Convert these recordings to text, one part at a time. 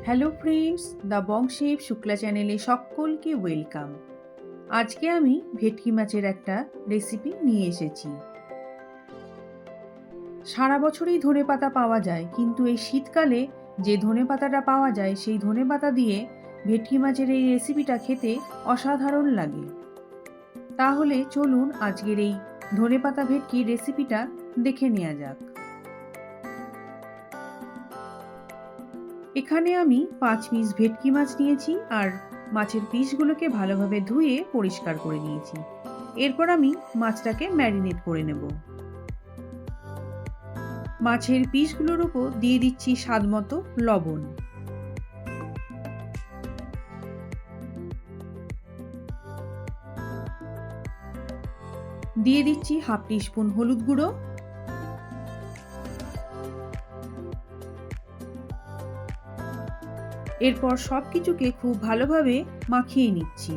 Hello friends, the বংশেব Shukla চ্যানেলে সকলকে welcome. আজকে আমি ভেটকি মাছের একটা রেসিপি নিয়ে এসেছি। সারা বছরই ধনেপাতা পাওয়া যায়, কিন্তু এই শীতকালে যে ধনেপাতাটা পাওয়া যায় সেই ধনেপাতা দিয়ে ভেটকি মাছের এই রেসিপিটা খেতে অসাধারণ লাগে। তাহলে চলুন আজকের এই ধনেপাতা ভেটকির রেসিপিটা দেখে নেওয়া যাক। এখানে আমি 5 পিস ভেটকি মাছ নিয়েছি আর মাছের পিসগুলোকে ভালোভাবে ধুয়ে পরিষ্কার করে নিয়েছি। এরপর আমি মাছটাকে ম্যারিনেট করে নেব। মাছের পিসগুলোর উপর দিয়ে দিচ্ছি স্বাদমতো লবণ। দিয়ে দিচ্ছি হাফ টিস্পুন হলুদ গুঁড়ো। এরপর সব কিছুকে খুব ভালোভাবে মাখিয়ে নিচ্ছি।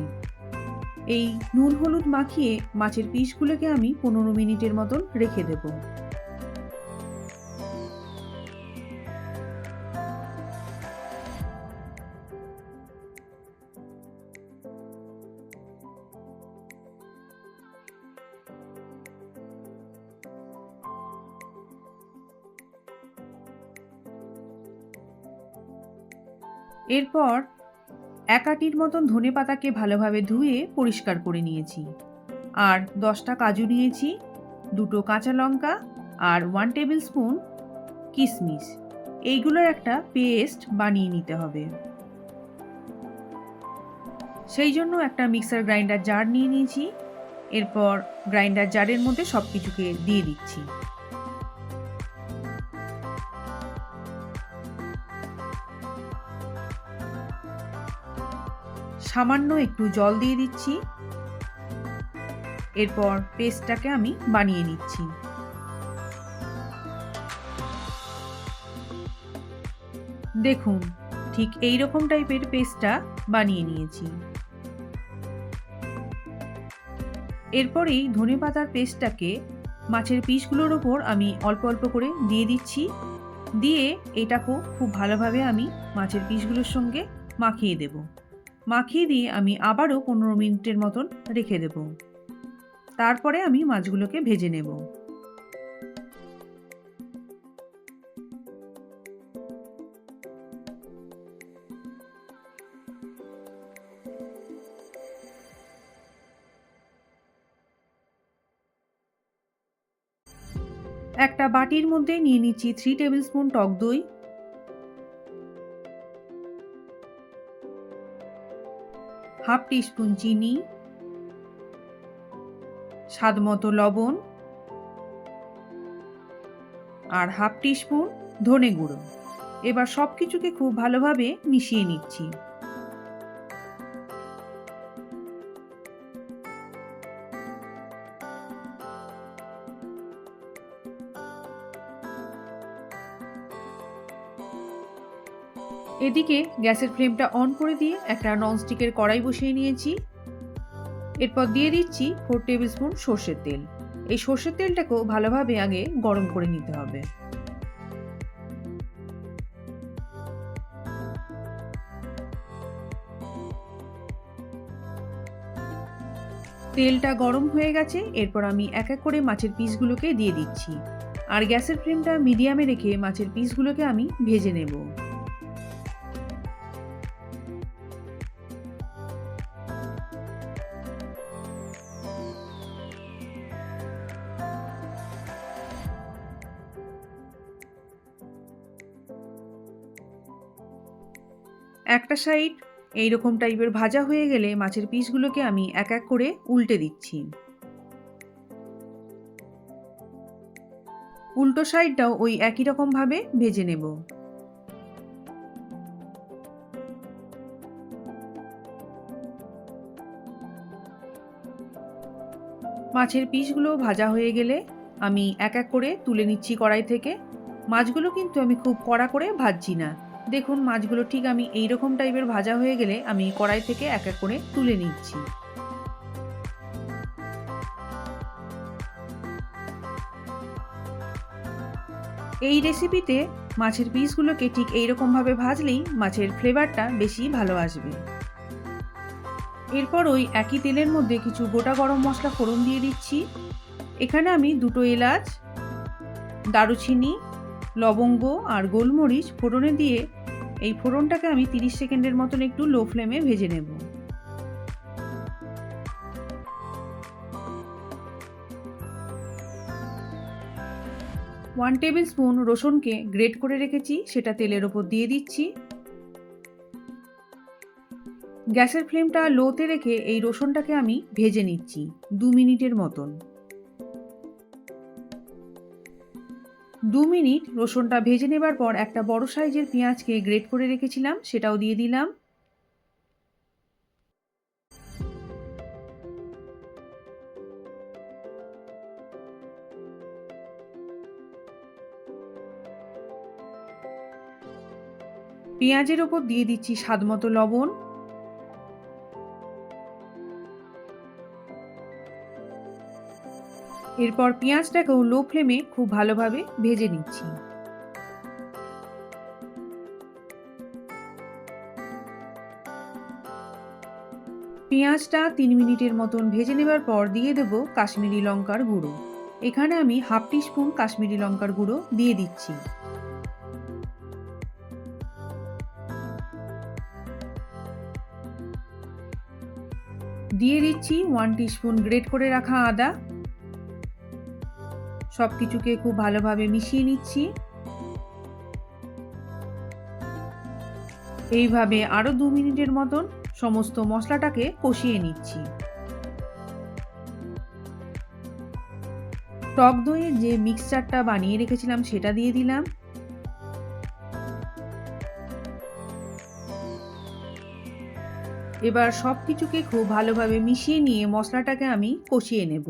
এই নুন হলুদ মাখিয়ে মাছের পিসগুলোকে আমি 15 মিনিটের মতন রেখে দেব। এরপর এক আটির মতন ধনেপাতাকে ভালোভাবে ধুয়ে পরিষ্কার করে নিয়েছি। আর 10টা কাজু নিয়েছি, 2টো কাঁচা লঙ্কা আর 1 টেবিল স্পুন কিশমিশ। এইগুলোর একটা পেস্ট বানিয়ে নিতে হবে। সেই জন্য একটা মিক্সার গ্রাইন্ডার জার নিয়ে নিয়েছি। এরপর গ্রাইন্ডার জারের মধ্যে সব কিছুকে দিয়ে দিচ্ছি। সামান্য একটু জল দিয়ে দিচ্ছি। এরপর পেস্টটাকে আমি বানিয়ে নিচ্ছি। দেখুন, ঠিক এই রকম টাইপের পেস্টটা বানিয়ে নিয়েছি। এরপরেই ধনেপাতার পেস্টটাকে মাছের পিসগুলোর ওপর আমি অল্প অল্প করে দিয়ে দিচ্ছি। দিয়ে এটাকেও খুব ভালোভাবে আমি মাছের পিসগুলোর সঙ্গে মাখিয়ে দেব। মাখিয়ে দিয়ে আমি আবারও 15 মিনিটের মতন রেখে দেব। তারপরে আমি মাছগুলোকে ভেজে নেব। একটা বাটির মধ্যে নিয়ে নিচ্ছি 3 টেবিল স্পুন টক দই, হাফ টিস্পুন চিনি, স্বাদমতো লবণ আর হাফ টিস্পুন ধনে গুঁড়ো। এবার সব কিছুকে খুব ভালোভাবে মিশিয়ে নিচ্ছি। এদিকে গ্যাসের ফ্লেমটা অন করে দিয়ে একটা ননস্টিকের কড়াই বসিয়ে নিয়েছি। এরপর দিয়ে দিচ্ছি 4 টেবিল স্পুন সর্ষের তেল। এই সর্ষের তেলটাকেও ভালোভাবে আগে গরম করে নিতে হবে। তেলটা গরম হয়ে গেছে। এরপর আমি এক এক করে মাছের পিসগুলোকে দিয়ে দিচ্ছি। আর গ্যাসের ফ্লেমটা মিডিয়ামে রেখে মাছের পিসগুলোকে আমি ভেজে নেব। একটা সাইড এইরকম টাইপের ভাজা হয়ে গেলে মাছের পিসগুলোকে আমি এক এক করে উল্টে দিচ্ছি। উল্টো সাইডটাও ওই একই রকম ভাবে ভেজে নেব। মাছের পিসগুলো ভাজা হয়ে গেলে আমি এক এক করে তুলে নিচ্ছি কড়াই থেকে। মাছগুলো কিন্তু আমি খুব কড়া করে ভাজছি না। দেখুন, মাছগুলো ঠিক আমি এইরকম টাইপের ভাজা হয়ে গেলে আমি কড়াই থেকে এক এক করে তুলে নিচ্ছি। এই রেসিপিতে মাছের পিসগুলোকে ঠিক এইরকমভাবে ভাজলেই মাছের ফ্লেভারটা বেশি ভালো আসবে। এরপর ওই একই তেলের মধ্যে কিছু গোটা গরম মশলা ফোড়ন দিয়ে দিচ্ছি। এখানে আমি 2 এলাচ, দারুচিনি, লবঙ্গ আর গোলমরিচ ফোড়নে দিয়ে এই ফোড়নটাকে আমি 30 সেকেন্ডের মতন একটু লো ফ্লেমে ভেজে নেব। ওয়ান টেবিল স্পুন রসুনকে গ্রেট করে রেখেছি, সেটা তেলের ওপর দিয়ে দিচ্ছি। গ্যাসের ফ্লেমটা লোতে রেখে এই রসুনটাকে আমি ভেজে নিচ্ছি 2 মিনিটের মতন। 2 মিনিট রসুনটা ভেজে নেবার পর একটা বড় সাইজের পেঁয়াজকে গ্রেট করে রেখেছিলাম, সেটাও দিয়ে দিলাম। পেঁয়াজের ওপর দিয়ে দিচ্ছি স্বাদমতো লবণ। এরপর পেঁয়াজটাকেও লো ফ্লেমে খুব ভালোভাবে ভেজে নিচ্ছি। পেঁয়াজটা 3 মিনিটের মতন ভেজে নেবার পর দিয়ে দেব কাশ্মীরি লঙ্কার গুঁড়ো। এখানে আমি হাফ টিস্পুন কাশ্মীরি লঙ্কার গুঁড়ো দিয়ে দিচ্ছি। দিয়ে দিচ্ছি 1 টিস্পুন গ্রেট করে রাখা আদা। সব কিছুকে খুব ভালোভাবে মিশিয়ে নিচ্ছি। এইভাবে আরও 2 মিনিটের মতন সমস্ত মশলাটাকে কষিয়ে নিচ্ছি। টক দইয়ের যে মিক্সচারটা বানিয়ে রেখেছিলাম সেটা দিয়ে দিলাম। এবার সব কিছুকে খুব ভালোভাবে মিশিয়ে নিয়ে মশলাটাকে আমি কষিয়ে নেব।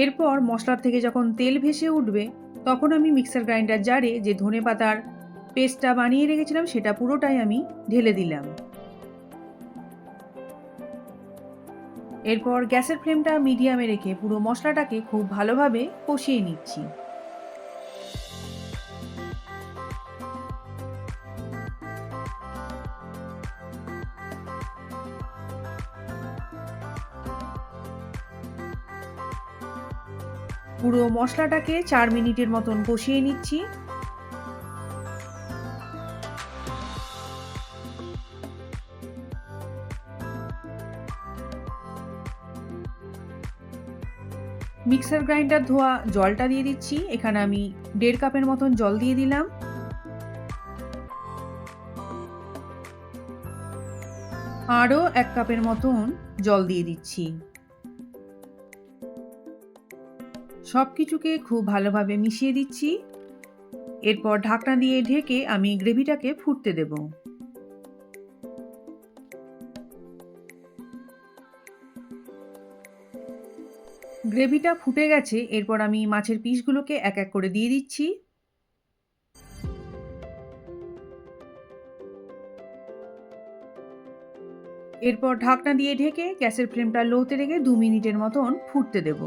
এরপর মশলার থেকে যখন তেল ভেসে উঠবে তখন আমি মিক্সার গ্রাইন্ডার জারে যে ধনেপাতার পেস্টটা বানিয়ে রেখেছিলাম সেটা পুরোটাই আমি ঢেলে দিলাম। এরপর গ্যাসের ফ্লেমটা মিডিয়ামে রেখে পুরো মশলাটাকে খুব ভালোভাবে কষিয়ে নিচ্ছি। পুরো মশলাটাকে 4 মিনিটের মতন কষিয়ে নিচ্ছি। মিক্সার গ্রাইন্ডার ধোয়া জলটা দিয়ে দিচ্ছি। এখানে আমি 1.5 কাপের মতন জল দিয়ে দিলাম। আরও 1 কাপের মতন জল দিয়ে দিচ্ছি। সব কিছুকে খুব ভালোভাবে মিশিয়ে দিচ্ছি। এরপর ঢাকনা দিয়ে ঢেকে আমি গ্রেভিটাকে ফুটতে দেব। গ্রেভিটা ফুটে গেছে। এরপর আমি মাছের পিসগুলোকে এক এক করে দিয়ে দিচ্ছি। এরপর ঢাকনা দিয়ে ঢেকে গ্যাসের ফ্লেমটা লোতে রেখে 2 মিনিটের মতন ফুটতে দেব।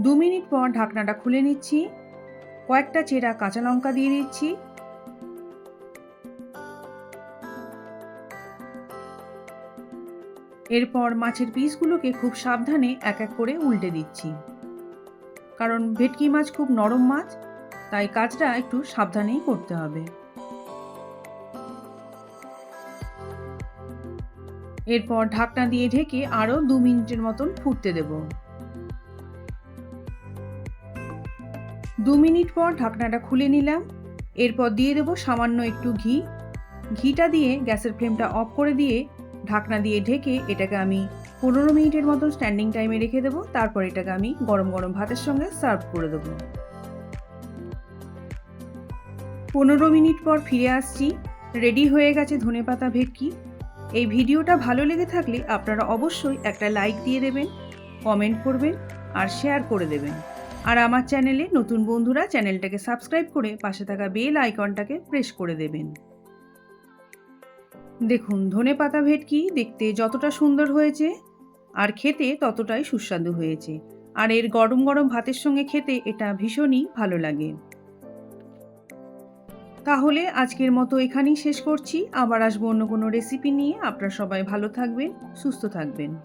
2 মিনিট পর ঢাকনাটা খুলে নিচ্ছি। কয়েকটা চেরা কাঁচা লঙ্কা দিয়ে দিচ্ছি। এরপর মাছের পিসগুলোকে খুব সাবধানে এক এক করে উল্টে দিচ্ছি, কারণ ভেটকি মাছ খুব নরম মাছ, তাই কাজটা একটু সাবধানেই করতে হবে। এরপর ঢাকনা দিয়ে ঢেকে আরও 2 মিনিটের মতন ফুটতে দেব। 2 মিনিট পর ঢাকনাটা খুলে নিলাম। এরপর দিয়ে দেব সামান্য একটু ঘি। ঘিটা দিয়ে গ্যাসের ফ্লেমটা অফ করে দিয়ে ঢাকনা দিয়ে ঢেকে এটাকে আমি 15 মিনিটের মতন স্ট্যান্ডিং টাইমে রেখে দেবো। তারপর এটাকে আমি গরম গরম ভাতের সঙ্গে সার্ভ করে দেবো। 15 মিনিট পর ফিরে আসছি। রেডি হয়ে গেছে ধনেপাতা ভেটকি। এই ভিডিওটা ভালো লেগে থাকলে আপনারা অবশ্যই একটা লাইক দিয়ে দেবেন, কমেন্ট করবেন আর শেয়ার করে দেবেন। আর আমার চ্যানেলে নতুন বন্ধুরা চ্যানেলটাকে সাবস্ক্রাইব করে পাশে থাকা বেল আইকনটাকে প্রেস করে দেবেন। দেখুন, ধনেপাতা ভেটকি দেখতে যতটা সুন্দর হয়েছে আর খেতে ততটাই সুস্বাদু হয়েছে। আর এর গরম গরম ভাতের সঙ্গে খেতে এটা ভীষণই ভালো লাগে। তাহলে আজকের মতো এখানেই শেষ করছি। আবার আসবো অন্য কোনো রেসিপি নিয়ে। আপনারা সবাই ভালো থাকবেন, সুস্থ থাকবেন।